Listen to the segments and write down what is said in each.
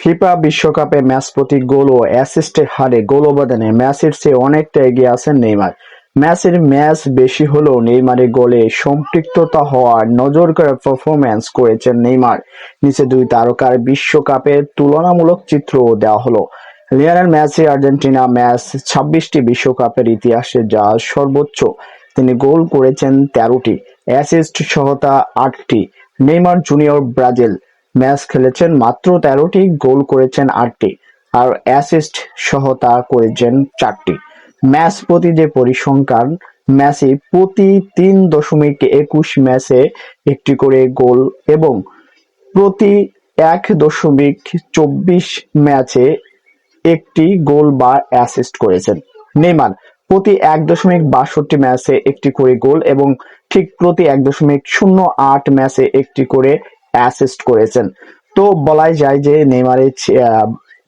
FIFA বিশ্বকাপে match প্রতি গোল ও অ্যাসিস্টের হারে গোল অবদানে মেসির চেয়ে অনেকটা এগিয়ে আছেন নেইমার। মেসির ম্যাচ বেশি হলেও নেইমারের গোলে সম্পৃক্ততা হওয়ার নজর কাড়া পারফরম্যান্স করেছেন নেইমার। নিচে দুই তারকার বিশ্বকাপের তুলনামূলক চিত্রও দেওয়া হলো। লিওনেল মেসি আর্জেন্টিনা ম্যাচ ২৬টি বিশ্বকাপের ইতিহাসে যা সর্বোচ্চ। তিনি গোল করেছেন ১৩টি, অ্যাসিস্ট সহ তা ৮টি। নেইমার জুনিয়র ব্রাজিল ম্যাচ খেলেছেন মাত্র ১৩টি, গোল করেছেন ৮টি আর অ্যাসিস্ট সহ তা করেছেন ৪টি। ম্যাচ প্রতি যে পরিসংখ্যান, মেসি প্রতি ৩.২১ ম্যাচে একটি করে গোল এবং প্রতি ১.২৪ ম্যাচে একটি গোল বা অ্যাসিস্ট করেছেন। নেইমার প্রতি ১.৬২ ম্যাচে একটি করে গোল এবং ঠিক প্রতি ১.০৮ ম্যাচে একটি করে অ্যাসিস্ট করেছেন। তো বলাই যায় যে নেইমারের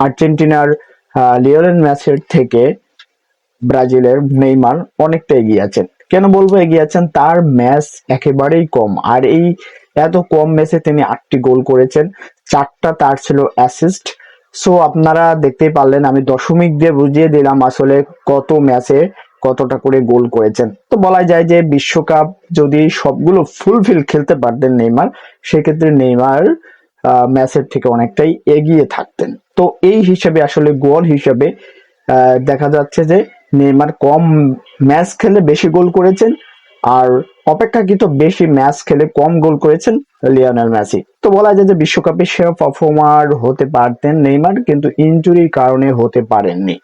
আর্জেন্টিনার লিওনেল মেসির থেকে ব্রাজিলের নেইমার অনেকটা এগিয়ে আছেন। কেন বলবো এগিয়ে আছেন? তার ম্যাচ একেবারেই কম, আর এই এত কম ম্যাচে তিনি ৮টি গোল করেছেন, ৪টা তার ছিল অ্যাসিস্ট। সো আপনারা দেখতেই পারলেন, আমি দশমিক দিয়ে বুঝিয়ে দিলাম আসলে কত ম্যাচে কতটা করে গোল করেছেন। তো বলা যায় যে বিশ্বকাপ যদি সবগুলো ফুলফিল খেলতে পারতেন নেইমার, সেক্ষেত্রে নেইমার ম্যাচের থেকে অনেকটাই এগিয়ে থাকতেন। তো এই হিসেবে আসলে গোল হিসেবে দেখা যাচ্ছে যে নেইমার কম ম্যাচ খেলে বেশি গোল করেছেন, আর অপেক্ষাকৃত বেশি ম্যাচ খেলে কম গোল করেছেন লিওনেল মেসি। তো বলা যায় যে বিশ্বকাপে সেরা পারফর্মার হতে পারতেন নেইমার, কিন্তু ইনজুরির কারণে হতে পারেননি।